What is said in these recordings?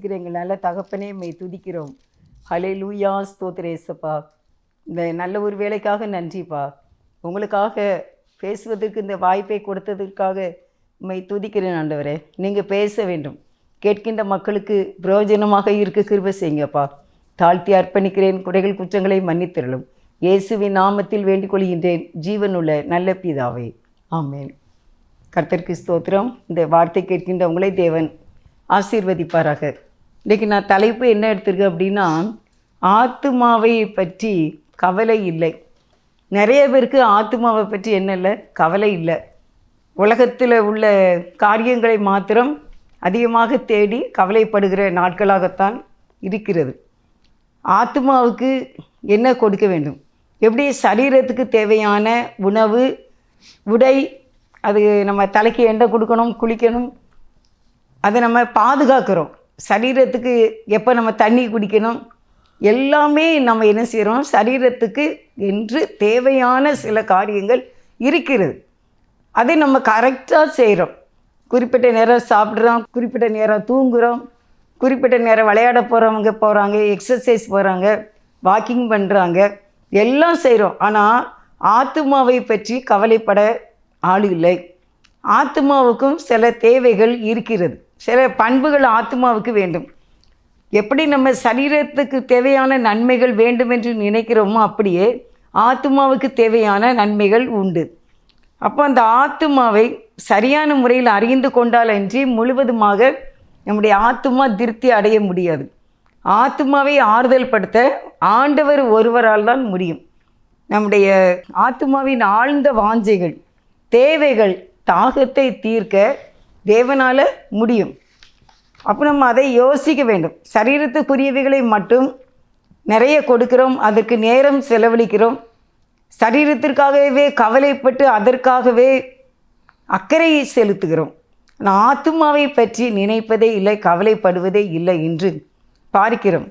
இருக்கிற எங்கள் நல்ல தகப்பனே மெய் துதிக்கிறோம். ஹல்லேலூயா, ஸ்தோத்திரம் இயேசப்பா. இந்த நல்ல ஒரு வேலைக்காக நன்றிப்பா. உங்களுக்காக பேசுவதற்கு இந்த வாய்ப்பை கொடுத்ததற்காக மெய் துதிக்கிறேன் ஆண்டவரே. நீங்கள் பேச வேண்டும், கேட்கின்ற மக்களுக்கு பிரயோஜனமாக இருக்க கிருபை செய்யுங்கப்பா. தாழ்த்தி அர்ப்பணிக்கிறேன், குறைகள் குற்றங்களை மன்னித்திரளும். இயேசுவின் நாமத்தில் வேண்டிக் கொள்கின்றேன், ஜீவனுள்ள நல்ல பிதாவே, ஆமென். கர்த்தருக்கு ஸ்தோத்திரம். இந்த வார்த்தை கேட்கின்ற உங்களை தேவன் ஆசீர்வதிப்பாராக. இன்றைக்கி நான் தலைப்பு என்ன எடுத்திருக்கேன் அப்படின்னா, ஆத்துமாவை பற்றி கவலை இல்லை. நிறைய பேருக்கு ஆத்துமாவை பற்றி என்ன இல்லை, கவலை இல்லை. உலகத்தில் உள்ள காரியங்களை மாத்திரம் அதிகமாக தேடி கவலைப்படுகிற நாட்களாகத்தான் இருக்கிறது. ஆத்துமாவுக்கு என்ன கொடுக்க வேண்டும், எப்படி சரீரத்துக்கு தேவையான உணவு, உடை, அது நம்ம தலைக்கு எண்ணெய் கொடுக்கணும், குளிக்கணும், அதை நம்ம பாதுகாக்கிறோம். சரீரத்துக்கு எப்போ நம்ம தண்ணி குடிக்கணும், எல்லாமே நம்ம என்ன செய்கிறோம், சரீரத்துக்கு என்று தேவையான சில காரியங்கள் இருக்கிறது. அதை நம்ம கரெக்டாக செய்கிறோம். குறிப்பிட்ட நேரம் சாப்பிட்றோம், குறிப்பிட்ட நேரம் தூங்குகிறோம், குறிப்பிட்ட நேரம் விளையாட போகிறாங்க, எக்ஸசைஸ் போகிறாங்க, வாக்கிங் பண்ணுறாங்க, எல்லாம் செய்கிறோம். ஆனால் ஆத்துமாவை பற்றி கவலைப்பட ஆள் இல்லை. ஆத்துமாவுக்கும் சில தேவைகள் இருக்கிறது, சில பண்புகள் ஆத்துமாவுக்கு வேண்டும். எப்படி நம்ம சரீரத்துக்கு தேவையான நன்மைகள் வேண்டும் என்று நினைக்கிறோமோ அப்படியே ஆத்துமாவுக்கு தேவையான நன்மைகள் உண்டு. அப்போ அந்த ஆத்துமாவை சரியான முறையில் அறிந்து கொண்டால் அன்றி முழுவதுமாக நம்முடைய ஆத்துமா திருப்தி அடைய முடியாது. ஆத்துமாவை ஆறுதல் படுத்த ஆண்டவர் ஒருவரால் தான் முடியும். நம்முடைய ஆத்துமாவின் ஆழ்ந்த வாஞ்சைகள், தேவைகள், தாகத்தை தீர்க்க தேவனால் முடியும். அப்போ நம்ம அதை யோசிக்க வேண்டும். சரீரத்துக்குரியவைகளை மட்டும் நிறைய கொடுக்கிறோம், அதற்கு நேரம் செலவழிக்கிறோம், சரீரத்திற்காகவே கவலைப்பட்டு அதற்காகவே அக்கறையை செலுத்துகிறோம். ஆனால் ஆத்துமாவை பற்றி நினைப்பதே இல்லை, கவலைப்படுவதே இல்லை என்று பார்க்கிறோம்.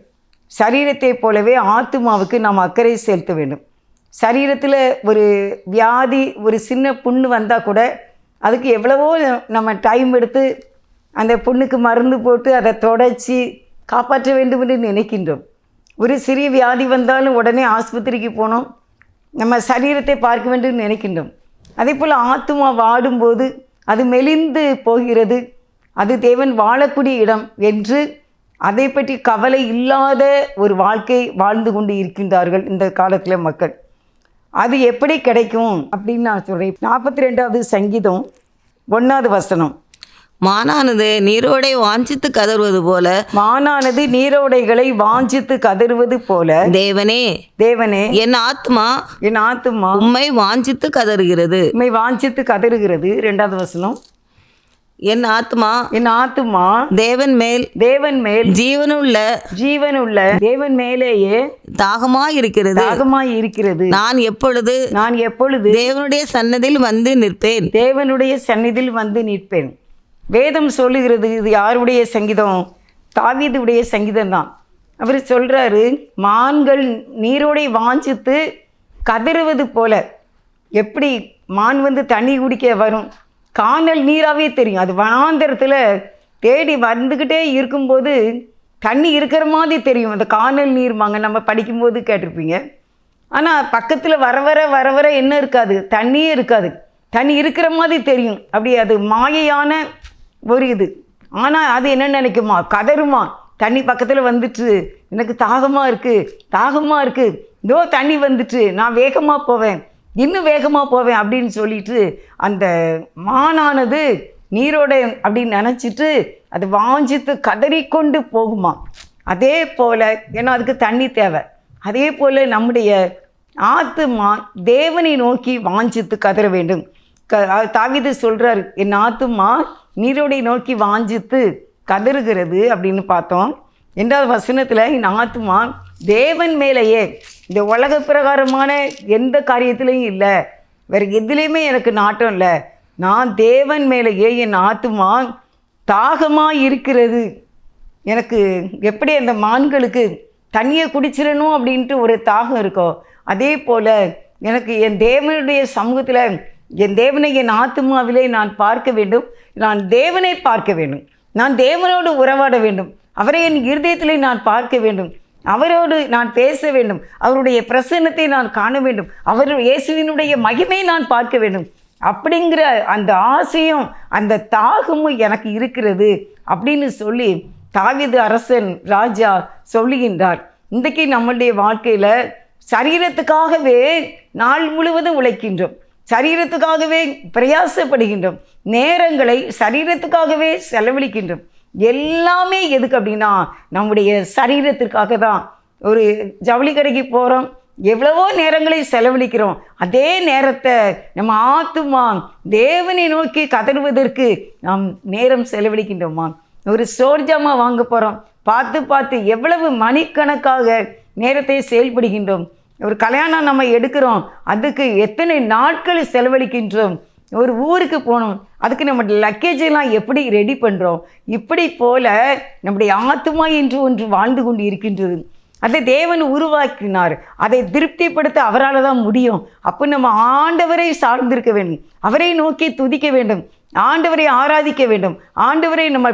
சரீரத்தை போலவே ஆத்துமாவுக்கு நாம் அக்கறை செலுத்த வேண்டும். சரீரத்தில் ஒரு வியாதி, ஒரு சின்ன புண்ணு வந்தால் கூட அதுக்கு எவ்வளவோ நம்ம டைம் எடுத்து அந்த புண்ணுக்கு மருந்து போட்டு அதை தொடச்சி காப்பாற்ற வேண்டும் என்று நினைக்கின்றோம். ஒரு சிறிய வியாதி வந்தாலும் உடனே ஆஸ்பத்திரிக்கு போனோம், நம்ம சரீரத்தை பார்க்க வேண்டும் நினைக்கின்றோம். அதே போல் ஆத்துமா வாடும்போது அது மெலிந்து போகிறது, அது தேவன் வாழக்கூடிய இடம் என்று அதை பற்றி கவலை இல்லாத ஒரு வாழ்க்கை வாழ்ந்து கொண்டு இருக்கின்றார்கள் இந்த காலத்தில் மக்கள். அது எப்படி கிடைக்கும் அப்படின்னு நான் சொல்கிறேன். 42வது சங்கீதம் 1வது வசனம். மானானது நீரோடை வாஞ்சித்து கதறுவது போல, மானானது நீரோடைகளை வாஞ்சித்து கதறுவது போல, தேவனே தேவனே என் ஆத்மா உம்மை வாஞ்சித்து கதறுகிறது. உம்மை வாஞ்சித்து கதறுகிறது. 2வது வசனம். என் ஆத்துமா தேவன் மேல் ஜீவனுள்ள தேவன் மேலேயே தாகமாய் இருக்கிறது. நான் எப்பொழுது தேவனுடைய சன்னதியில் வந்து நிற்பேன். வேதம் சொல்லுகிறது. இது யாருடைய சங்கீதம்? தாவீதுடைய சங்கீதம் தான். அவர் சொல்றாரு, மான்கள் நீரோடை வாஞ்சித்து கதறுவது போல. எப்படி மான் வந்து தண்ணி குடிக்க வரும், கானல் நீராகவே தெரியும். அது வனாந்தரத்தில் தேடி வந்துக்கிட்டே இருக்கும்போது தண்ணி இருக்கிற மாதிரி தெரியும். அந்த கானல் நீர்மாங்க நம்ம படிக்கும்போது கேட்டிருப்பீங்க. ஆனால் பக்கத்தில் வர வர என்ன இருக்காது, தண்ணியே இருக்காது. தண்ணி இருக்கிற மாதிரி தெரியும். அப்படி அது மாயையான ஒரு இது. ஆனால் அது என்ன நினைக்குமா, கதறுமா, தண்ணி பக்கத்தில் வந்துட்டு எனக்கு தாகமாக இருக்குது, இதோ தண்ணி வந்துட்டு, நான் வேகமாக போவேன், இன்னும் வேகமாக போவேன் அப்படின்னு சொல்லிட்டு அந்த மானானது நீரோட அப்படின்னு நினச்சிட்டு அது வாஞ்சித்து கதறிக்கொண்டு போகுமா. அதே போல், ஏன்னா அதுக்கு தண்ணி தேவை. அதே போல் நம்முடைய ஆத்துமா தேவனை நோக்கி வாஞ்சித்து கதற வேண்டும். தாவீது சொல்கிறார், என் ஆத்துமா நீரோடை நோக்கி வாஞ்சித்து கதறுகிறது அப்படின்னு பார்த்தோம். 2வது வசனத்தில் என் ஆத்துமா தேவன் மேலேயே, இந்த உலக பிரகாரமான எந்த காரியத்திலையும் இல்லை, வேறு எதுலேயுமே எனக்கு நாட்டம் இல்லை, நான் தேவன் மேலேயே என் ஆத்துமா தாகமாக இருக்கிறது. எனக்கு எப்படி அந்த மான்களுக்கு தண்ணியை குடிச்சிடணும் அப்படின்ட்டு ஒரு தாகம் இருக்கோ, அதே போல் எனக்கு என் தேவனுடைய சமூகத்தில் என் தேவனை என் ஆத்துமாவிலே நான் பார்க்க வேண்டும், நான் தேவனை பார்க்க வேண்டும், நான் தேவனோடு உறவாட வேண்டும். அவரை என் இருதயத்திலே நான் பார்க்க வேண்டும், அவரோடு நான் பேச வேண்டும், அவருடைய பிரசன்னத்தை நான் காண வேண்டும், அவர் இயேசுவினுடைய மகிமை நான் பார்க்க வேண்டும் அப்படிங்கிற அந்த ஆசையும் அந்த தாகமும் எனக்கு இருக்கிறது அப்படின்னு சொல்லி தாவீது அரசன் ராஜா சொல்லுகின்றார். இன்றைக்கு நம்மளுடைய வாழ்க்கையில் சரீரத்துக்காகவே நாள் முழுவதும் உழைக்கின்றோம், சரீரத்துக்காகவே பிரயாசப்படுகின்றோம், நேரங்களை சரீரத்துக்காகவே செலவழிக்கின்றோம். எல்லாமே எதுக்கு அப்படின்னா நம்முடைய சரீரத்திற்காக தான். ஒரு ஜவுளி கடைக்கு போகிறோம், எவ்வளவோ நேரங்களை செலவழிக்கிறோம். அதே நேரத்தை நம்ம ஆத்துமா தேவனை நோக்கி கதறுவதற்கு நாம் நேரம் செலவழிக்கின்றோமா? ஒரு சோர்ஜாமா வாங்க போகிறோம், பார்த்து எவ்வளவு மணிக்கணக்காக நேரத்தை செயல்படுகின்றோம். ஒரு கல்யாணம் நம்ம எடுக்கிறோம், அதுக்கு எத்தனை நாட்கள் செலவழிக்கின்றோம். ஒரு ஊருக்கு போகணும், அதுக்கு நம்ம லக்கேஜெல்லாம் எப்படி ரெடி பண்ணுறோம். இப்படி போல நம்முடைய ஆத்துமா என்று ஒன்று வாழ்ந்து கொண்டு இருக்கின்றது. அதை தேவன் உருவாக்கினார், அதை திருப்திப்படுத்த அவரால் தான் முடியும். அப்போ நம்ம ஆண்டவரை சார்ந்திருக்க வேண்டும், அவரை நோக்கி துதிக்க வேண்டும், ஆண்டவரை ஆராதிக்க வேண்டும். ஆண்டவரை நம்ம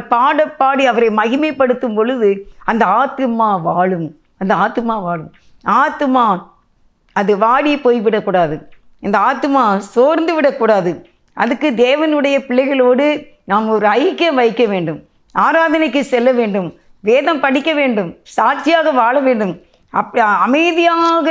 பாடி அவரை மகிமைப்படுத்தும் பொழுது அந்த ஆத்துமா வாழும், அந்த ஆத்துமா வாழும். ஆத்துமா அது வாடி போய்விடக்கூடாது, இந்த ஆத்துமா சோர்ந்து விடக்கூடாது. அதுக்கு தேவனுடைய பிள்ளைகளோடு நாம் ஒரு ஐக்கியம் வைக்க வேண்டும், ஆராதனைக்கு செல்ல வேண்டும், வேதம் படிக்க வேண்டும், சாட்சியாக வாழ வேண்டும். அப்படி அமைதியாக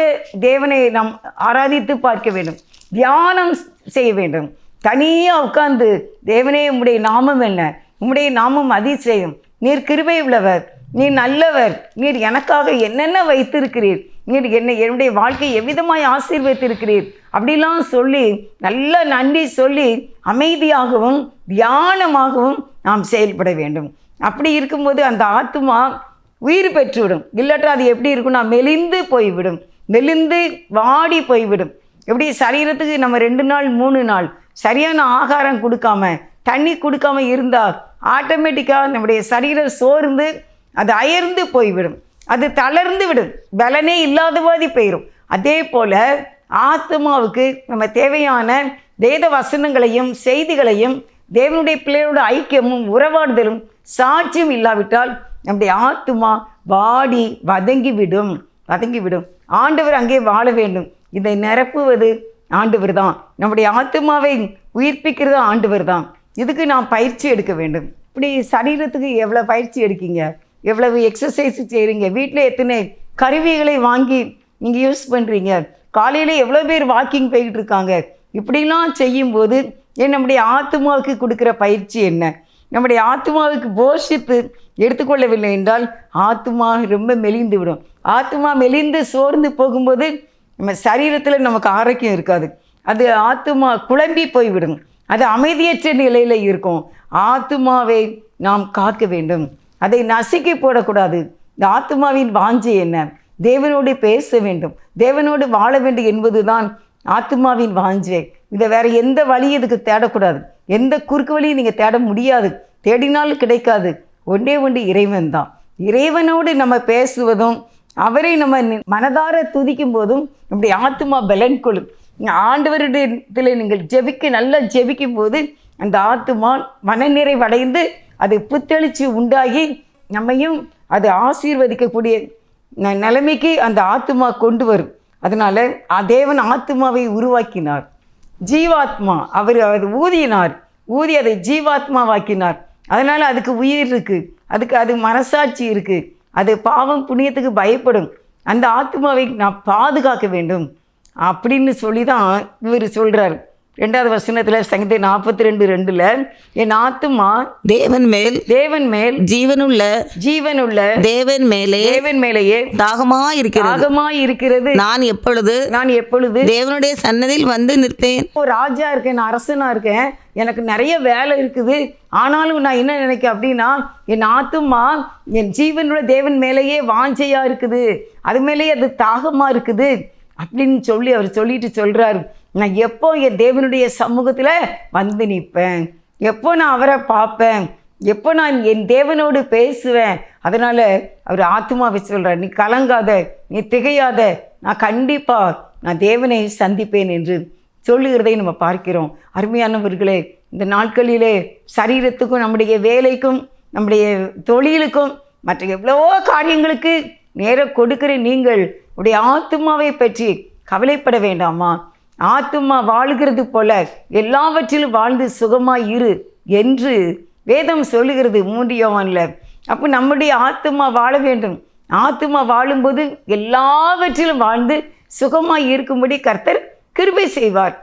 தேவனை நாம் ஆராதித்து பார்க்க வேண்டும், தியானம் செய்ய வேண்டும். தனியாக உட்கார்ந்து தேவனே உம்முடைய நாமம் என்ன, உம்முடைய நாமம் அதிசயம், நீர் கிருபை உள்ளவர், நீர் நல்லவர், நீர் எனக்காக என்னென்ன வைத்திருக்கிறீர், நீர் என்னுடைய வாழ்க்கையை எவ்விதமாய் ஆசீர்வதித்திருக்கிறீர் அப்படிலாம் சொல்லி நல்ல நன்றி சொல்லி அமைதியாகவும் தியானமாகவும் நாம் செயல்பட வேண்டும். அப்படி இருக்கும்போது அந்த ஆத்துமா உயிர் பெற்றுவிடும். இல்லாட்டா அது எப்படி இருக்குன்னா மெலிந்து போய்விடும், மெலிந்து வாடி போய்விடும். எப்படி சரீரத்துக்கு நம்ம 2 நாள் 3 நாள் சரியான ஆகாரம் கொடுக்காம தண்ணி கொடுக்காம இருந்தால் ஆட்டோமேட்டிக்காக நம்முடைய சரீரம் சோர்ந்து அது அயர்ந்து போய்விடும், அது தளர்ந்து விடும், பலனே இல்லாதவாதி போயிடும். அதே போல் ஆத்மாவுக்கு நம்ம தேவையான வேத வசனங்களையும் செய்திகளையும் தேவனுடைய பிள்ளையோட ஐக்கியமும் உறவாடுதலும் சாட்சியும் இல்லாவிட்டால் நம்முடைய ஆத்துமா வாடி வதங்கிவிடும். ஆண்டவர் அங்கே வாழ வேண்டும். இதை நிரப்புவது ஆண்டவர் தான், நம்முடைய ஆத்துமாவை உயிர்ப்பிக்கிறது ஆண்டவர் தான். இதுக்கு நாம் பயிற்சி எடுக்க வேண்டும். இப்படி சரீரத்துக்கு எவ்வளோ பயிற்சி எடுக்கீங்க, எவ்வளவு எக்ஸசைஸ் செய்கிறீங்க, வீட்டில் எத்தனை கருவிகளை வாங்கி நீங்கள் யூஸ் பண்ணுறீங்க, காலையில் எவ்வளோ பேர் வாக்கிங் போய்கிட்டு இருக்காங்க. இப்படிலாம் செய்யும்போது நம்முடைய ஆத்மாவுக்கு கொடுக்குற பயிற்சி என்ன? நம்முடைய ஆத்மாவுக்கு போஷித்து எடுத்துக்கொள்ளவில்லை என்றால் ஆத்மா ரொம்ப மெலிந்து விடும். ஆத்மா மெலிந்து சோர்ந்து போகும்போது நம்ம சரீரத்தில் நமக்கு ஆரோக்கியம் இருக்காது, அது ஆத்மா குழம்பி போய்விடும், அது அமைதியற்ற நிலையில் இருக்கும். ஆத்மாவை நாம் காக்க வேண்டும், அதை நசுக்கி போடக்கூடாது. இந்த ஆத்மாவின் வாஞ்சை என்ன? தேவனோடு பேச வேண்டும், தேவனோடு வாழ வேண்டும் என்பது தான் ஆத்மாவின் வாஞ்சை. இதை வேறு எந்த வழியும் இதுக்கு தேடக்கூடாது, எந்த குறுக்கு வழியும் நீங்கள் தேட முடியாது, தேடினாலும் கிடைக்காது. ஒன்றே ஒன்று இறைவன் தான். இறைவனோடு நம்ம பேசுவதும் அவரை நம்ம மனதார துதிக்கும் போதும் நம்முடைய ஆத்மா பலன் கொள்ளும். ஆண்டவரிடத்தில் நீங்கள் நல்லா ஜெபிக்கும் போது அந்த ஆத்மா மனநிறைவடைந்து அது புத்தெழுச்சி உண்டாகி நம்மையும் அது ஆசீர்வதிக்கக்கூடிய நிலைமைக்கு அந்த ஆத்மா கொண்டு வரும். அதனால் தேவன் ஆத்மாவை உருவாக்கினார், ஜீவாத்மா அவர் ஊதினார், ஊதி அதை ஜீவாத்மாவாக்கினார். அதனால் அதுக்கு உயிர் இருக்குது, அது மனசாட்சி இருக்குது, அது பாவம் புண்ணியத்துக்கு பயப்படும். அந்த ஆத்மாவை நான் பாதுகாக்க வேண்டும் அப்படின்னு சொல்லி தான் இவர் சொல்கிறார். 2வது வசனத்தில் சங்கீதம் 42:2 என் ஆத்துமா தேவன் மேல் ஜீவனுள்ள தேவன் மேலேயே தாகமாய் இருக்கிறது. நான் எப்பொழுது தேவனுடைய சன்னதியில் வந்து நிற்பேன். ராஜா இருக்கேன், நான் அரசனா இருக்கேன், எனக்கு நிறைய வேலை இருக்குது, ஆனாலும் நான் என்ன நினைக்கிறேன் அப்படின்னா என் ஆத்துமா என் ஜீவனுள்ள தேவன் மேலேயே வாஞ்சையா இருக்குது, அது மேலேயே அது தாகமா இருக்குது அப்படின்னு சொல்லி அவர் சொல்கிறார். நான் எப்போ என் தேவனுடைய சமூகத்தில் வந்து நிற்பேன், எப்போ நான் அவரை பார்ப்பேன், எப்போ நான் என் தேவனோடு பேசுவேன். அதனால் அவர் ஆத்மாவை சொல்கிறார், நீ கலங்காத, நீ திகையாத, நான் கண்டிப்பாக நான் தேவனை சந்திப்பேன் என்று சொல்லுகிறதை நம்ம பார்க்கிறோம். அருமையானவர்களே, இந்த நாட்களிலே சரீரத்துக்கும் நம்முடைய வேலைக்கும் நம்முடைய தொழிலுக்கும் மற்ற எவ்வளவோ காரியங்களுக்கு நேரம் கொடுக்கிற நீங்கள் உடைய ஆத்துமாவை பற்றி கவலைப்பட வேண்டாமா? ஆத்துமா வாழ்கிறது போல எல்லாவற்றிலும் வாழ்ந்து சுகமாய் இரு என்று வேதம் சொல்லுகிறது 3 யோவானில். அப்போ நம்முடைய ஆத்துமா வாழ வேண்டும். ஆத்துமா வாழும்போது எல்லாவற்றிலும் வாழ்ந்து சுகமாய் இருக்கும்படி கர்த்தர் கிருபை செய்வார்.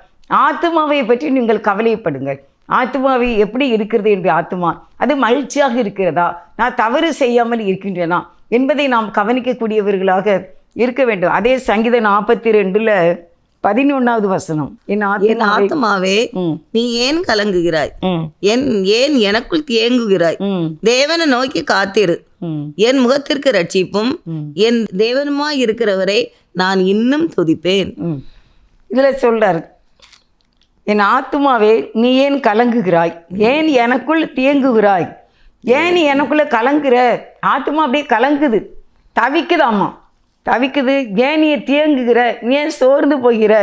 ஆத்துமாவை பற்றி நீங்கள் கவலைப்படுங்கள். ஆத்துமாவை எப்படி இருக்கிறது என்று ஆத்துமா அது மகிழ்ச்சியாக இருக்கிறதா, நான் தவறு செய்யாமல் இருக்கின்றேனா என்பதை நாம் கவனிக்கக்கூடியவர்களாக இருக்க வேண்டும். அதே சங்கீதம் 42ல் 11வது வசனம், என் ஆத்துமாவே நீ ஏன் கலங்குகிறாய், ஏன் எனக்குள் தேங்குகிறாய், தேவனை நோக்கி காத்திரு, என் முகத்திற்கு ரட்சிப்பும் என் தேவனுமாய் இருக்கிறவரை நான் இன்னும் துதிப்பேன். இதில் சொல்றாரு, என் ஆத்துமாவே நீ ஏன் கலங்குகிறாய், ஏன் எனக்குள் தேங்குகிறாய், ஏன் நீ எனக்குள்ள கலங்குற? ஆத்துமா அப்படியே கலங்குது, தவிக்குதாம்மா, தவிக்குது. ஏன் நீ தேங்குகிற, நீ ஏன் சோர்ந்து போகிற?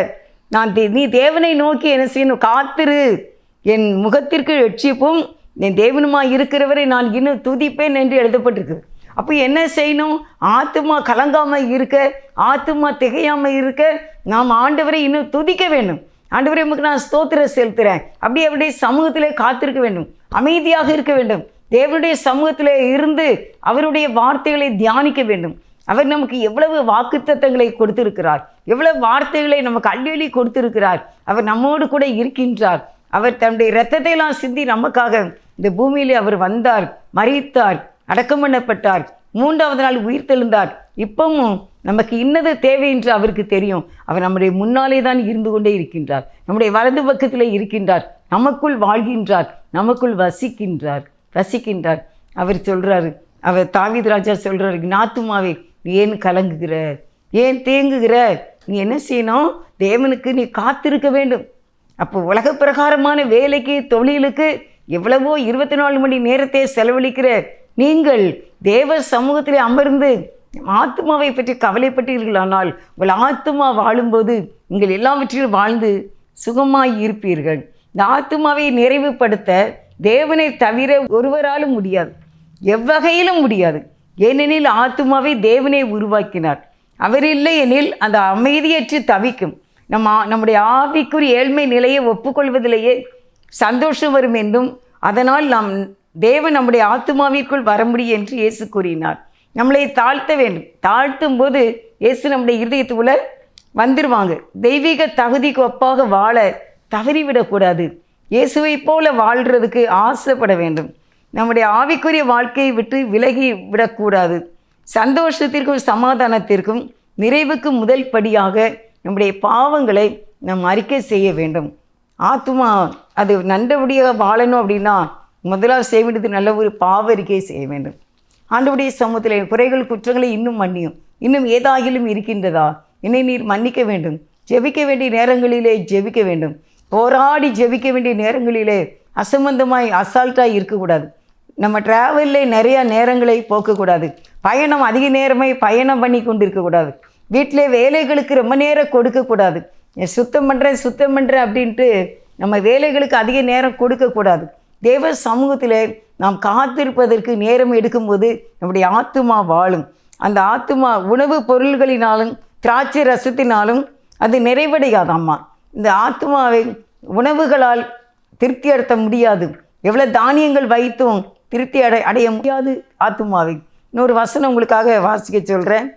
நீ தேவனை நோக்கி என்ன செய்யணும்? காத்திரு, என் முகத்திற்கு ரட்சிப்பும் என் தேவனுமாய் இருக்கிறவரை நான் இன்னும் துதிப்பேன் என்று எழுதப்பட்டிருக்கு. அப்போ என்ன செய்யணும்? ஆத்துமா கலங்காமல் இருக்க, ஆத்துமா திகையாமல் இருக்க நாம் ஆண்டவரை இன்னும் துதிக்க வேண்டும். ஆண்டவரை உமக்கு நான் ஸ்தோத்திரம் செலுத்துகிறேன். அவருடைய சமூகத்திலே காத்திருக்க வேண்டும், அமைதியாக இருக்க வேண்டும், தேவனுடைய சமூகத்திலே இருந்து அவருடைய வார்த்தைகளை தியானிக்க வேண்டும். அவர் நமக்கு எவ்வளவு வாக்குத்தத்தங்களை கொடுத்திருக்கிறார், எவ்வளவு வார்த்தைகளை நமக்கு அள்ளி கொடுத்திருக்கிறார். அவர் நம்மோடு கூட இருக்கின்றார். அவர் தன்னுடைய இரத்தத்தை எல்லாம் சிந்தி நமக்காக இந்த பூமியிலே அவர் வந்தார், மரித்தார், அடக்கம் பண்ணப்பட்டார், 3வது நாள் உயிர் தெழுந்தார். இப்பவும் நமக்கு இன்னது தேவை என்று அவருக்கு தெரியும். அவர் நம்முடைய முன்னாலே தான் இருந்து கொண்டே இருக்கின்றார், நம்முடைய வலது பக்கத்தில் இருக்கின்றார், நமக்குள் வாழ்கின்றார், நமக்குள் வசிக்கின்றார். அவர் சொல்றாரு, அவர் தாவீது ராஜா சொல்றாரு, ஆத்துமாவே நீ ஏன் கலங்குகிற, ஏன் தேங்குகிற? நீ என்ன செய்யணும்? தேவனுக்கு நீ காத்திருக்க வேண்டும். அப்போ உலக பிரகாரமான வேலைக்கு தொழிலுக்கு எவ்வளவோ 24 மணி நேரத்தை செலவழிக்கிற நீங்கள் தேவ சமூகத்திலே அமர்ந்து ஆத்துமாவை பற்றி கவலைப்பட்டீர்களானால் உங்கள் ஆத்துமா வாழும்போது நீங்கள் எல்லாவற்றிலும் வாழ்ந்து சுகமாய் இருப்பீர்கள். இந்த ஆத்துமாவை நிறைவுபடுத்த தேவனை தவிர ஒருவராலும் முடியாது, எவ்வகையிலும் முடியாது. ஏனெனில் ஆத்துமாவை தேவனை உருவாக்கினார். அவர் இல்லை எனில் அந்த அமைதியற்று தவிக்கும். நம்முடைய ஆவிக்குரிய ஏழ்மை நிலையை ஒப்புக்கொள்வதிலேயே சந்தோஷம் வரும் என்றும், அதனால் தேவன் நம்முடைய ஆத்துமாவிற்குள் வர முடியும் என்று இயேசு கூறினார். நம்மளை தாழ்த்த வேண்டும். தாழ்த்தும் போது இயேசு நம்முடைய இருதயத்துக்குள்ள வந்துடுவாங்க. தெய்வீக தகுதிக்கு ஒப்பாக வாழ தவறிவிடக்கூடாது. இயேசுவை போல வாழ்கிறதுக்கு ஆசைப்பட வேண்டும். நம்முடைய ஆவிக்குரிய வாழ்க்கையை விட்டு விலகி விடக்கூடாது. சந்தோஷத்திற்கும் சமாதானத்திற்கும் நிறைவுக்கும் முதல் படியாக நம்முடைய பாவங்களை நாம் அறிக்கை செய்ய வேண்டும். ஆத்துமா அது நல்லபடியாக வாழணும் அப்படின்னா முதலாவது செய்ய வேண்டியது நல்ல ஒரு பாவ அறிக்கை செய்ய வேண்டும். ஆண்டவருடைய சமூகத்தில் குறைகள் குற்றங்களை இன்னும் மன்னியும், இன்னும் ஏதாகிலும் இருக்கின்றதா என்னை நீர் மன்னிக்க வேண்டும். ஜெபிக்க வேண்டிய நேரங்களிலே ஜெபிக்க வேண்டும். போராடி ஜெபிக்க வேண்டிய நேரங்களிலே அசம்பந்தமாய் அசால்ட்டாக இருக்கக்கூடாது. நம்ம ட்ராவலில் நிறையா நேரங்களை போக்கக்கூடாது. பயணம் அதிக நேரமே பயணம் பண்ணி கொண்டு இருக்கக்கூடாது. வீட்டிலே வேலைகளுக்கு ரொம்ப நேரம் கொடுக்கக்கூடாது. சுத்தம் பண்ணுறேன் அப்படின்ட்டு நம்ம வேலைகளுக்கு அதிக நேரம் கொடுக்கக்கூடாது. தேவ சமூகத்தில் நாம் காத்திருப்பதற்கு நேரம் எடுக்கும்போது நம்முடைய ஆத்துமா வாழும். அந்த ஆத்துமா உணவு பொருள்களினாலும் திராட்சை ரசத்தினாலும் அது நிறைவடையாதாம்மா. இந்த ஆத்துமாவை உணவுகளால் திருப்தி அடைத்த முடியாது. எவ்வளோ தானியங்கள் வைத்தும் திருப்தி அடைய முடியாது ஆத்துமாவை. இன்னொரு வசனம் உங்களுக்காக வாசிக்க சொல்கிறேன்.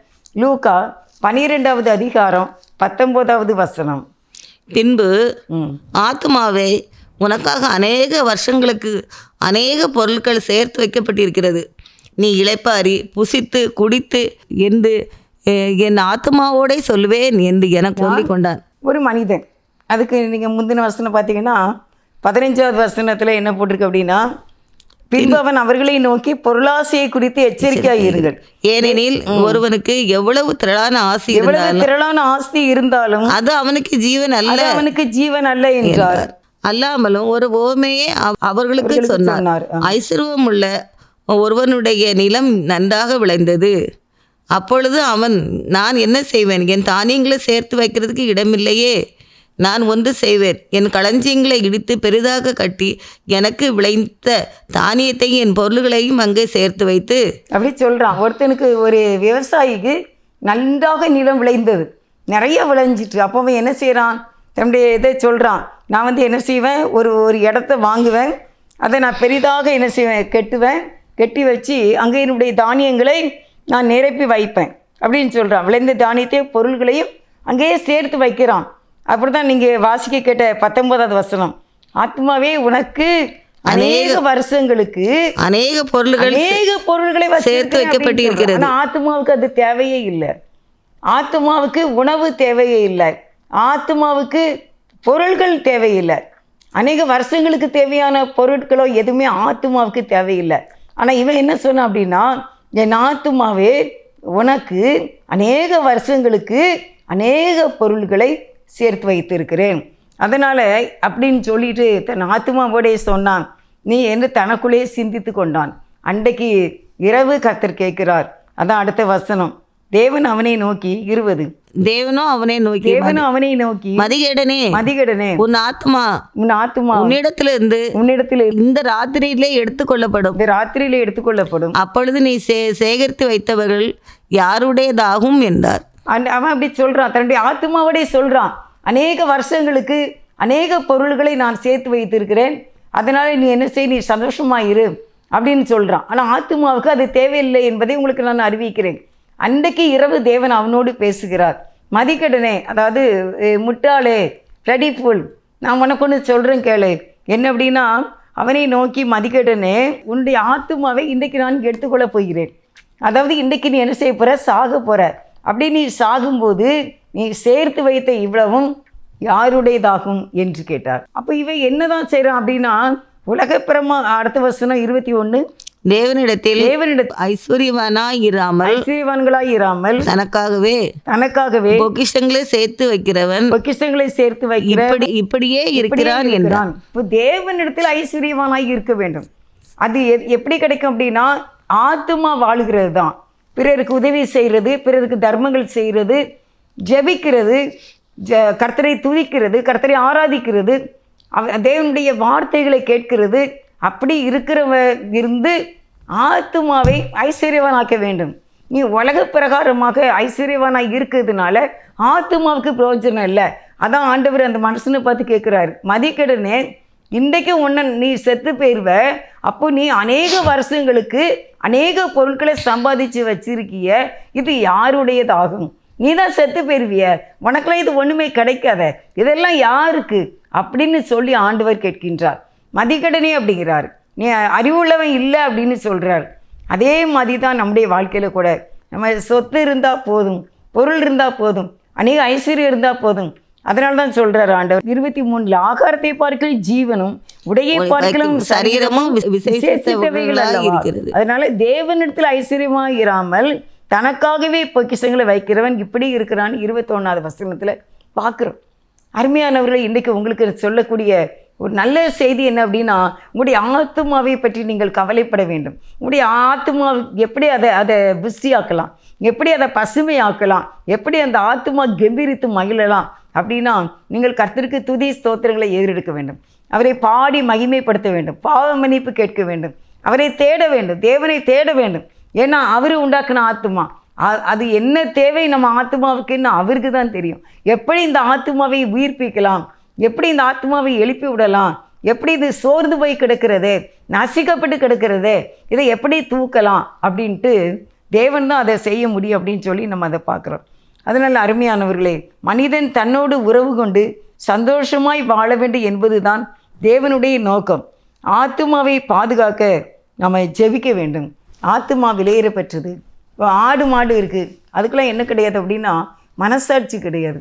லூக்கா 12வது அதிகாரம் 19வது வசனம். பின்பு ஆத்துமாவே உனக்காக அநேக வருஷங்களுக்கு அநேக பொருட்கள் சேர்த்து வைக்கப்பட்டிருக்கிறது. நீ இளைப்பாரி புசித்து குடித்து என்று என் ஆத்மாவோட சொல்லுவேன் என்று எனக்கு சொல்லிக் கொண்டான். ஒரு மனிதன், அதுக்கு நீங்கள் முந்தின வசனம் பார்த்தீங்கன்னா 15வது வசனத்தில் என்ன போட்டிருக்கு அப்படின்னா, பின்பு அவன் அவர்களை நோக்கி பொருளாசையை குறித்து எச்சரிக்கையாக இருங்கள், ஏனெனில் ஒருவனுக்கு எவ்வளவு திரளான ஆஸ்தி இருந்தாலும் அது அவனுக்கு ஜீவன் அல்ல என்றார். அல்லாமலும் ஒரு உவமையே அவர்களுக்கு சொன்னார். ஐஸ்வர்யம் உள்ள ஒருவனுடைய நிலம் நன்றாக விளைந்தது. அப்பொழுது அவன், நான் என்ன செய்வேன், என் தானியங்களை சேர்த்து வைக்கிறதுக்கு இடமில்லையே, நான் ஒன்று செய்வேன். என் களஞ்சியங்களை இடித்து பெரிதாக கட்டி எனக்கு விளைந்த தானியத்தை என் பொருள்களையும் அங்கே சேர்த்து வைத்து. அப்படி சொல்கிறான். ஒருத்தனுக்கு ஒரு விவசாயிக்கு நன்றாக நிலம் விளைந்தது, நிறைய விளைஞ்சிட்டு. அப்போ அவன் என்ன செய்கிறான், தன்னுடைய இதை சொல்கிறான், நான் என்ன செய்வேன், ஒரு இடத்த வாங்குவேன், அதை நான் பெரிதாக என்ன செய்வேன், கட்டி வச்சு அங்கே என்னுடைய தானியங்களை நான் நிரப்பி வைப்பேன் அப்படின்னு சொல்கிறான். விளைந்த தானியத்தை பொருள்களையும் அங்கேயே சேர்த்து வைக்கிறான். அப்படி தான் நீங்கள் வாசிக்க கேட்ட 19வது வசனம், ஆத்மாவே உனக்கு அநேக வருஷங்களுக்கு அநேக பொருள்களை சேர்த்து வைக்கப்பட்டு இருக்கிறது. ஆனால் ஆத்மாவுக்கு அது தேவையே இல்லை. ஆத்மாவுக்கு உணவு தேவையே இல்லை, ஆத்மாவுக்கு பொருள்கள் தேவையில்லை. அநேக வருஷங்களுக்கு தேவையான பொருட்களோ எதுவுமே ஆத்மாவுக்கு தேவையில்லை. ஆனால் இவன் என்ன சொன்னான் அப்படின்னா, என் ஆத்மாவே உனக்கு அநேக வருஷங்களுக்கு அநேக பொருள்களை சேர்த்து வைத்திருக்கிறேன். அதனால் அப்படின்னு சொல்லிட்டு தன் ஆத்மாவோடே சொன்னான். நீ என்று தனக்குள்ளே சிந்தித்து கொண்டான். அன்றைக்கு இரவு கர்த்தர் கேட்கிறார். அதான் அடுத்த வசனம். தேவன் அவனை நோக்கி 20, தேவனும் அவனை நோக்கி மதிகேடனே உன் ஆத்மா உன்னிடத்திலிருந்து இந்த ராத்திரியிலே எடுத்துக்கொள்ளப்படும். அப்பொழுது நீ சேகரித்து வைத்தவர்கள் யாருடையதாகும் என்றார். அவன் அப்படி சொல்றான், தன்னுடைய ஆத்மாவோடே சொல்றான், அநேக வருஷங்களுக்கு அநேக பொருள்களை நான் சேர்த்து வைத்திருக்கிறேன், அதனால நீ என்ன செய், நீ சந்தோஷமாயிரு அப்படின்னு சொல்றான். ஆனால் ஆத்மாவுக்கு அது தேவையில்லை என்பதை உங்களுக்கு நான் அறிவிக்கிறேன். அன்றைக்கு இரவு தேவன் அவனோடு பேசுகிறார். மதிக்கடனே, அதாவது முட்டாளே, பிளடிஃபுல், நான் உனக்கு ஒன்று சொல்கிறேன் கேளு. என்ன அப்படின்னா, அவனை நோக்கி மதிக்கடனே உன்னுடைய ஆத்மாவை இன்றைக்கு நான் எடுத்துக்கொள்ள போகிறேன். அதாவது இன்றைக்கு நீ என்ன செய்ய போகிற, சாக போகிற. அப்படி நீ சாகும்போது நீ சேர்த்து வைத்த இவ்வளவும் யாருடையதாகும் என்று கேட்டார். அப்போ இவன் என்னதான் செய்கிறான் அப்படின்னா, உலகப்பிரமா அடுத்த வசனம் 21, தேவனிடத்தில் ஐஸ்வர்யவான்களாயிராமல் தனக்காகவே பொக்கிஷங்களை சேர்த்து வைக்கிறவன் இப்படியே இருக்கிறான் என்றான். இப்போ தேவனிடத்தில் ஐஸ்வர்யவானாய் இருக்க வேண்டும். அது எப்படி கிடைக்கும் அப்படின்னா, ஆத்துமா வாழுகிறது தான். பிறருக்கு உதவி செய்கிறது, பிறருக்கு தர்மங்கள் செய்கிறது, ஜெபிக்கிறது, கர்த்தரை துதிக்கிறது, கர்த்தரை ஆராதிக்கிறது, தேவனுடைய வார்த்தைகளை கேட்கிறது. அப்படி இருந்து ஆத்துமாவை ஐஸ்வர்யவானாக்க வேண்டும். நீ உலக பிரகாரமாக ஐஸ்வர்யவானாக இருக்கிறதுனால ஆத்துமாவுக்கு பிரயோஜனம் இல்லை. அதான் ஆண்டவர் அந்த மனுஷனை பார்த்து கேட்குறாரு, மதிக்கடனே இன்றைக்கு ஒன்று நீ செத்து போயிடுவ, அப்போ நீ அநேக வருஷங்களுக்கு அநேக பொருட்களை சம்பாதிச்சு வச்சிருக்கிய, இது யாருடையதாகும்? நீ தான் செத்து போயிருவிய, உனக்கெல்லாம் இது ஒன்றுமே கிடைக்காத, இதெல்லாம் யாருக்கு அப்படின்னு சொல்லி ஆண்டவர் கேட்கின்றார். மதிக்கடனே அப்படிங்கிறார், நீ அறிவுள்ளவன் இல்லை அப்படின்னு சொல்கிறார். அதே மாதிரி தான் நம்முடைய வாழ்க்கையில் கூட, நம்ம சொத்து இருந்தால் போதும், பொருள் இருந்தால் போதும், அநேக ஐஸ்வர்யம் இருந்தால் போதும். அதனால தான் சொல்கிறார் ஆண்டவர் 23, ஆகாரத்தை பார்க்கலும் ஜீவனும் உடையை பார்க்கலும் சரீரமும் விசேஷித்தவைகளாக இருக்கிறது. அதனால தேவனிடத்தில் ஐஸ்வர்யமாக இராமல் தனக்காகவே பொக்கிஷங்களை வைக்கிறவன் இப்படி இருக்கிறான். 21வது வசனத்தில் பார்க்குறோம். அருமையானவர்களை, இன்றைக்கு உங்களுக்கு சொல்லக்கூடிய ஒரு நல்ல செய்தி என்ன அப்படின்னா, உங்களுடைய ஆத்மாவை பற்றி நீங்கள் கவலைப்பட வேண்டும். உங்களுடைய ஆத்மாவை எப்படி அதை புஷ்டியாக்கலாம், எப்படி அதை பசுமையாக்கலாம், எப்படி அந்த ஆத்மா கம்பீரித்து மகிழலாம் அப்படின்னா, நீங்கள் கர்த்தருக்கு துதி ஸ்தோத்திரங்களை ஏறெடுக்க வேண்டும், அவரை பாடி மகிமைப்படுத்த வேண்டும், பாவ மன்னிப்பு கேட்க வேண்டும், அவரை தேட வேண்டும், தேவனை தேட வேண்டும். ஏன்னா அவர் உண்டாக்குன ஆத்மா, அது என்ன தேவை நம்ம ஆத்மாவுக்குன்னு அவருக்கு தான் தெரியும். எப்படி இந்த ஆத்மாவை உயிர்ப்பிக்கலாம், எப்படி இந்த ஆத்மாவை எழுப்பி விடலாம், எப்படி இது சோர்ந்து போய் கிடக்கிறது, நசிக்கப்பட்டு கிடக்கிறது, இதை எப்படி தூக்கலாம் அப்படின்ட்டு தேவன் தான் அதை செய்ய முடியும் அப்படின்னு சொல்லி நம்ம அதை பார்க்குறோம். அதனால் அருமையானவர்களே, மனிதன் தன்னோடு உறவு கொண்டு சந்தோஷமாய் வாழ வேண்டும் என்பது தான் தேவனுடைய நோக்கம். ஆத்மாவை பாதுகாக்க நம்ம ஜெபிக்க வேண்டும். ஆத்மா விலையேற பெற்றது. இப்போ ஆடு மாடு இருக்குது, அதுக்கெல்லாம் என்ன கிடையாது அப்படின்னா மனசாட்சி கிடையாது.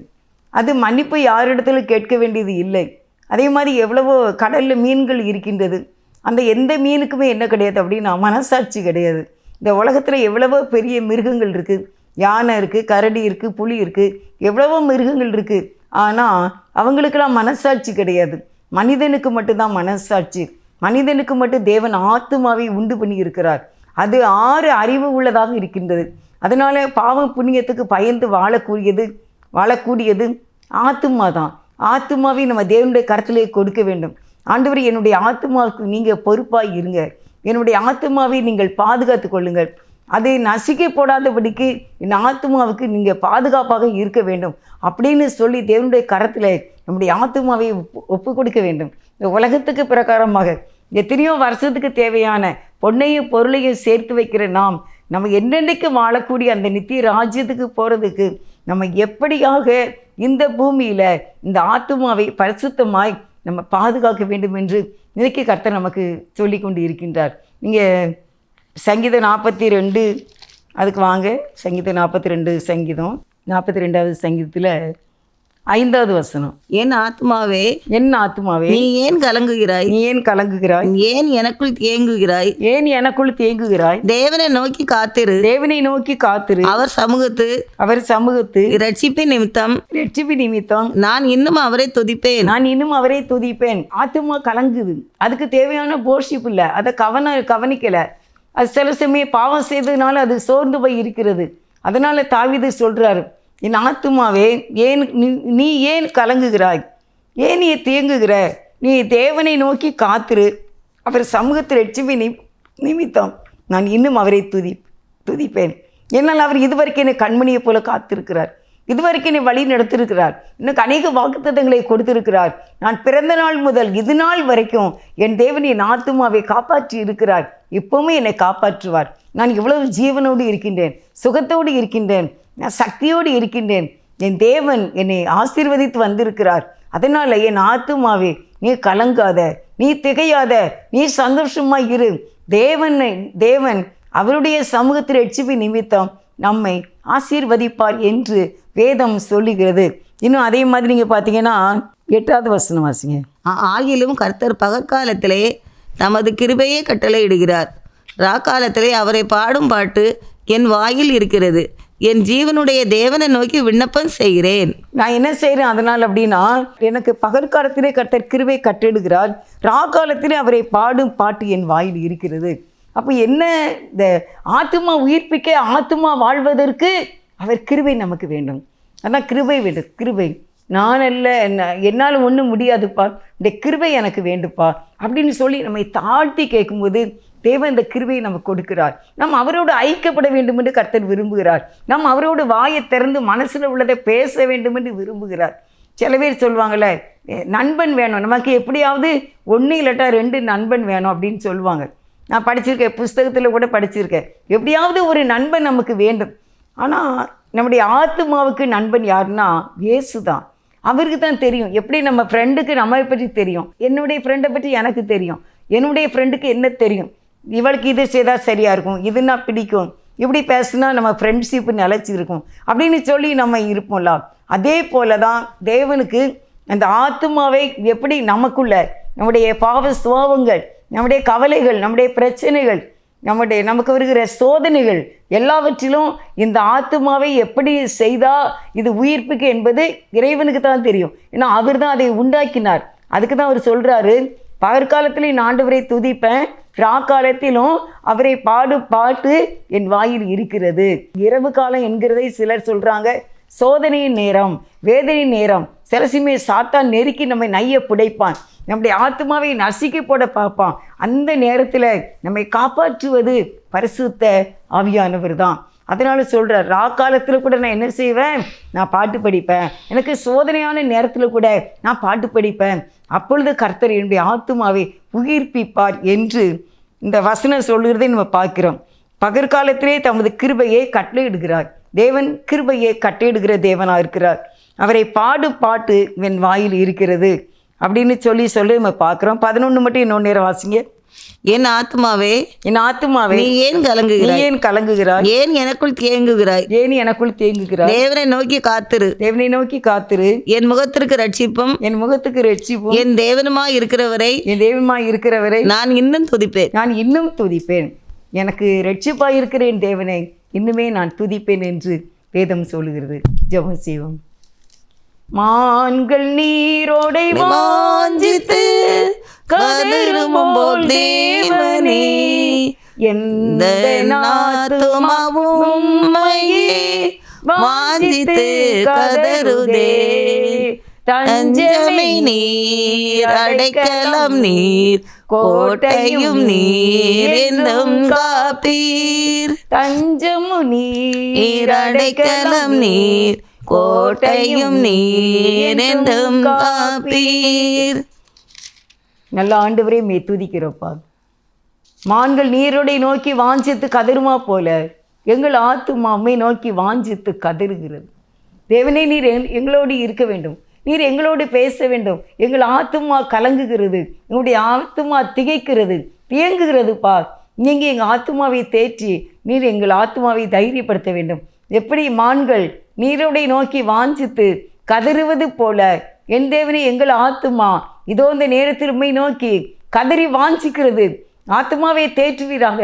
அது மன்னிப்பு யாரிடத்துல கேட்க வேண்டியது இல்லை. அதே மாதிரி எவ்வளவோ கடலில் மீன்கள் இருக்கின்றது, அந்த எந்த மீனுக்குமே என்ன கிடையாது அப்படின்னா மனசாட்சி கிடையாது. இந்த உலகத்தில் எவ்வளவோ பெரிய மிருகங்கள் இருக்குது, யானை இருக்குது, கரடி இருக்குது, புலி இருக்குது, எவ்வளவோ மிருகங்கள் இருக்குது. ஆனால் அவங்களுக்கெல்லாம் மனசாட்சி கிடையாது. மனிதனுக்கு மட்டும்தான் மனசாட்சி. மனிதனுக்கு மட்டும் தேவன் ஆத்துமாவை உண்டு பண்ணி இருக்கிறார். அது 6 அறிவு உள்ளதாக இருக்கின்றது. அதனால் பாவம் புண்ணியத்துக்கு பயந்து வாழக்கூடியது ஆத்துமா தான். ஆத்துமாவை நம்ம தேவனுடைய கரத்திலே கொடுக்க வேண்டும். ஆண்டவரே, என்னுடைய ஆத்துமாவுக்கு நீங்கள் பொறுப்பாக இருங்க, என்னுடைய ஆத்துமாவை நீங்கள் பாதுகாத்து கொள்ளுங்கள், அதை நசுக்கி போடாதபடிக்கு என் ஆத்துமாவுக்கு நீங்கள் பாதுகாப்பாக இருக்க வேண்டும் அப்படின்னு சொல்லி தேவனுடைய கரத்தில் நம்முடைய ஆத்துமாவை ஒப்பு கொடுக்க வேண்டும். இந்த உலகத்துக்கு பிரகாரமாக எத்தனையோ வருஷத்துக்கு தேவையான பொன்னையும் பொருளையும் சேர்த்து வைக்கிற நம்ம என்னென்னைக்கு வாழக்கூடிய அந்த நித்திய ராஜ்யத்துக்கு போகிறதுக்கு நம்ம எப்படியாக இந்த பூமியில் இந்த ஆத்துமாவை பரிசுத்தமாய் நம்ம பாதுகாக்க வேண்டும் என்று நினைக்க கர்த்தர் நமக்கு சொல்லி கொண்டு இருக்கின்றார். நீங்கள் சங்கீதம் 42 அதுக்கு வாங்க. சங்கீதம் 42 சங்கீதம் 42வது சங்கீதத்தில் 5வது வசனம். என் ஆத்மாவே, என் ஆத்துமாவே, நீ ஏன் கலங்குகிறாய்? நீ ஏன் கலங்குகிறாய்? ஏன் எனக்குள் தேங்குகிறாய்? ஏன் எனக்குள் தேங்குகிறாய்? தேவனை நோக்கி காத்திரு, தேவனை நோக்கி காத்திரு, அவர் சமூகத்து இரட்சிப்பின் நிமித்தம் ரட்சிப்பு நிமித்தம் நான் இன்னும் அவரை துதிப்பேன். நான் இன்னும் அவரை துதிப்பேன். ஆத்துமா கலங்குது, அதுக்கு தேவையான போஷிப்பு இல்லை, அதை கவனிக்கலை. அது சில சமயம் பாவம் செய்ததுனால அது சோர்ந்து போய் இருக்கிறது. அதனால தாவீது சொல்றாரு, என் ஆத்துமாவே ஏன் நீ ஏன் கலங்குகிறாய்? ஏன் நீ தேங்குகிற? நீ தேவனை நோக்கி காத்திரு, அவர் சமூகத்தில் ரட்சிப்பு நிமித்தம் நான் இன்னும் அவரை துதிப்பேன். என்னால் அவர் இதுவரைக்கும் என்னை கண்மணியை போல காத்திருக்கிறார், இதுவரைக்கும் என்னை வழி நடத்திருக்கிறார், எனக்கு அநேக வாக்குத்தத்தங்களை கொடுத்திருக்கிறார். நான் பிறந்த நாள் முதல் இது நாள் வரைக்கும் என் தேவன் என் ஆத்துமாவை காப்பாற்றி இருக்கிறார், இப்போவுமே என்னை காப்பாற்றுவார். நான் இவ்வளவு ஜீவனோடு இருக்கின்றேன், சுகத்தோடு இருக்கின்றேன், நான் சக்தியோடு இருக்கின்றேன். என் தேவன் என்னை ஆசீர்வதித்து வந்திருக்கிறார். அதனால் என் ஆத்துமாவே நீ கலங்காத, நீ திகையாத, நீ சந்தோஷமாய் இரு. தேவன் அவருடைய சமூகத்தில் ரட்சிப்பு நிமித்தம் நம்மை ஆசீர்வதிப்பார் என்று வேதம் சொல்லுகிறது. இன்னும் அதே மாதிரி நீங்கள் பார்த்தீங்கன்னா 8வது வசனம் வாசிங்க. ஆகிலும் கர்த்தர் பகற்காலத்திலே தமது கிருபையை கட்டளையிடுகிறார், ராக்காலத்திலே அவரை பாடும் பாட்டு என் வாயில் இருக்கிறது. என் ஜீவனுடைய தேவனை நோக்கி விண்ணப்பம் செய்கிறேன். நான் என்ன செய்கிறேன் அதனால் அப்படின்னா, எனக்கு பகற்காலத்திலே கர்த்தர் கிருபை கட்டிடுகிறார், ராக்காலத்திலே அவரை பாடும் பாட்டு என் வாயில் இருக்கிறது. அப்போ என்ன, இந்த ஆத்துமா உயிர்ப்பிக்க, ஆத்துமா வாழ்வதற்கு அவர் கிருபை நமக்கு வேண்டும். அதான் கிருபை வேண்டும். கிருபை நான் அல்ல, என்னால் ஒன்றும் முடியாதுப்பா, இந்த கிருபை எனக்கு வேண்டுப்பா அப்படின்னு சொல்லி நம்மை தாழ்த்தி கேட்கும்போது தேவன் இந்த கிருபையை நமக்கு கொடுக்கிறார். நாம் அவரோடு ஐக்கியப்பட வேண்டும் என்று கர்த்தர் விரும்புகிறார். நாம் அவரோடு வாயை திறந்து மனசில் உள்ளதை பேச வேண்டும் என்று விரும்புகிறார். சில பேர் சொல்லுவாங்கள்ல, நண்பன் வேணும் நமக்கு, எப்படியாவது 1 இல்லாட்டா 2 நண்பன் வேணும் அப்படின்னு சொல்லுவாங்க. நான் படிச்சிருக்கேன், புஸ்தகத்தில் கூட படிச்சிருக்கேன், எப்படியாவது ஒரு நண்பன் நமக்கு வேண்டும். ஆனால் நம்முடைய ஆத்துமாவுக்கு நண்பன் யாருன்னா இயேசு தான். அவருக்கு தான் தெரியும். எப்படி நம்ம ஃப்ரெண்டுக்கு நம்மை பற்றி தெரியும், என்னுடைய ஃப்ரெண்டை பற்றி எனக்கு தெரியும், என்னுடைய ஃப்ரெண்டுக்கு என்ன தெரியும், இவளுக்கு இது செய்தால் சரியாக இருக்கும், இதுனா பிடிக்கும், இப்படி பேசுனா நம்ம ஃப்ரெண்ட்ஷிப்பு நிலச்சி இருக்கும் அப்படின்னு சொல்லி நம்ம இருப்போம்ல. அதே போல தான் தேவனுக்கு அந்த ஆத்துமாவை எப்படி நமக்குள்ள நம்முடைய பாவ சுபாவங்கள், நம்முடைய கவலைகள், நம்முடைய பிரச்சனைகள், நமக்கு வருகிற சோதனைகள் எல்லாவற்றிலும் இந்த ஆத்துமாவை எப்படி செய்தால் இது உயிர்ப்புக்கு என்பது இறைவனுக்கு தான் தெரியும். ஏன்னா அவர் தான் அதை உண்டாக்கினார். அதுக்கு தான் அவர் சொல்கிறாரு, பகற்காலத்தில் நான் ஆண்டவரை துதிப்பேன், ராக்காலத்திலும் அவரை பாட்டு என் வாயில் இருக்கிறது. இரவு காலம் என்கிறதை சிலர் சொல்கிறாங்க சோதனையின் நேரம், வேதனையின் நேரம். சில சமயம் சாத்தான் நெருக்கி நம்மை நைய புடைப்பான், நம்முடைய ஆத்மாவை நசுக்கி போட பார்ப்பான். அந்த நேரத்தில் நம்மை காப்பாற்றுவது பரிசுத்த ஆவியானவர் தான். அதனால சொல்கிறார், ராக்காலத்தில் கூட நான் என்ன செய்வேன், நான் பாட்டு படிப்பேன், எனக்கு சோதனையான நேரத்தில் கூட நான் பாட்டு படிப்பேன், அப்பொழுது கர்த்தர் என்னுடைய ஆத்துமாவை உயிர்ப்பிப்பார் என்று இந்த வசனம் சொல்கிறதை நம்ம பார்க்கிறோம். பகற்காலத்திலே தமது கிருபையை கட்டளையிடுகிறார். தேவன் கிருபையை கட்டளையிடுகிற தேவனாக இருக்கிறார். அவரை பாட்டு என் வாயில் இருக்கிறது அப்படின்னு சொல்லி நம்ம பார்க்குறோம். 11 மட்டும் இன்னொன்று நேரம் வாசிங்க. என் ஆத்துமாவே நீ ஏன் கலங்குகிறாய்? ஏன் எனக்குள் தேங்குகிறாய்? தேவனை நோக்கி காத்திரு, என் முகத்திற்கு ரட்சிப்பும் என் தேவனுமாய் இருக்கிறவரை நான் இன்னும் துதிப்பேன். எனக்கு ரட்சிப்பாய் இருக்கிற என் தேவனை இன்னுமே நான் துதிப்பேன் என்று வேதம் சொல்லுகிறது. ஜெபம் செய்வோம். மான்கள் நீரோடை வாஞ்சித்து கதறும்போல் தேவனே, எந்த ஆத்துமாவும் உம்மையே வாஞ்சித்து கதறுதே. தஞ்சமே நீர், அடைக்கலம் நீர், கோட்டையும் நீர் என்றும் காப்பீர். தஞ்சமும் நீர், நீர் அடைக்கலம் நீர், கோட்டையும் நீர் என்றும் காப்பீர். நல்ல ஆண்டவரே மே துதிக்கிறோப்பா. மான்கள் நீரோடை நோக்கி வாஞ்சித்து கதறுமா போல எங்கள் ஆத்துமா அம்மை நோக்கி வாஞ்சித்து கதறுகிறது. தேவனே, நீர் எங்களோடு இருக்க வேண்டும், நீர் எங்களோடு பேச வேண்டும். எங்கள் ஆத்துமா கலங்குகிறது, எங்களுடைய ஆத்துமா திகைக்கிறது, தியங்குகிறதுப்பா. நீங்கள் எங்கள் ஆத்துமாவை தேற்றி நீர் எங்கள் ஆத்துமாவை தைரியப்படுத்த வேண்டும். எப்படி மான்கள் நீரோடை நோக்கி வாஞ்சித்து கதறுவது போல என் தேவனே எங்கள் ஆத்துமா இதோ இந்த நேரத்தில் உம்மை நோக்கி கதறி வாஞ்சிக்கிறது. ஆத்துமாவை தேற்றுவீராக,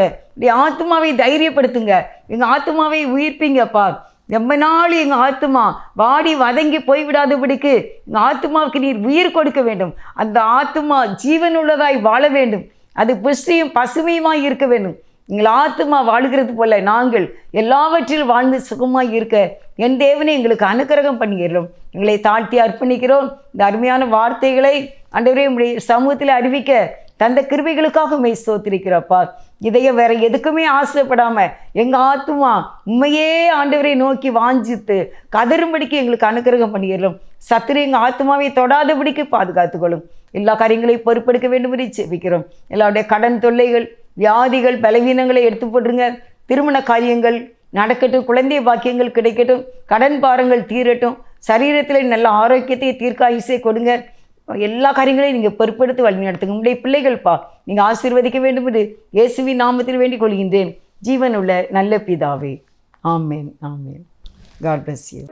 ஆத்துமாவை தைரியப்படுத்துங்க, எங்கள் ஆத்துமாவை உயிர்ப்பீங்கப்பா. ரொம்ப நாள் எங்கள் ஆத்துமா வாடி வதங்கி போய்விடாதபடிக்கு எங்கள் ஆத்துமாவுக்கு நீர் உயிர் கொடுக்க வேண்டும். அந்த ஆத்துமா ஜீவனுள்ளதாய் வாழ வேண்டும், அது புஷ்டியும் பசுமையுமாய் இருக்க வேண்டும். எங்கள் ஆத்துமா வாழுகிறது போல நாங்கள் எல்லாவற்றிலும் வாழ்ந்து சுகமாய் இருக்க என் தேவனை எங்களுக்கு அனுக்கிரகம் பண்ணிக்கிறோம். எங்களை தாழ்த்தி அர்ப்பணிக்கிறோம். இந்த அருமையான வார்த்தைகளை ஆண்டவரே உம்முடைய சமூகத்தில் அறிவிக்க தந்த கிருபைகளுக்காக உம்மை ஸ்தோத்திரிக்கிறப்பா. இதைய வேற எதுக்குமே ஆசைப்படாமல் எங்கள் ஆத்துமா உண்மையே ஆண்டவரை நோக்கி வாஞ்சித்து கதறும்படிக்கு எங்களுக்கு அனுக்கிரகம் பண்ணிடுறோம். சத்துரு எங்கள் ஆத்துமாவை தொடாதபடிக்கு பாதுகாத்துக்கொள்ளும். எல்லா காரியங்களையும் பொறுப்பெடுக்க வேண்டும் என்று செபிக்கிறோம். எல்லாருடைய கடன் தொல்லைகள், வியாதிகள், பலவீனங்களை எடுத்து போட்டுருங்க. திருமண காரியங்கள் நடக்கட்டும், குழந்தை பாக்கியங்கள் கிடைக்கட்டும், கடன் பாரங்கள் தீரட்டும், சரீரத்தில் நல்ல ஆரோக்கியத்தை தீர்க்காயுசை கொடுங்க. எல்லா காரியங்களையும் நீங்கள் பொறுப்பெடுத்து வழி நடத்துங்க. உங்களுடைய பிள்ளைகள்ப்பா நீங்கள் ஆசீர்வதிக்க வேண்டும் என்று இயேசுவின் நாமத்தில் வேண்டிக் கொள்கின்றேன். ஜீவனுள்ள நல்ல பிதாவே, ஆமேன், ஆமேன். God bless you.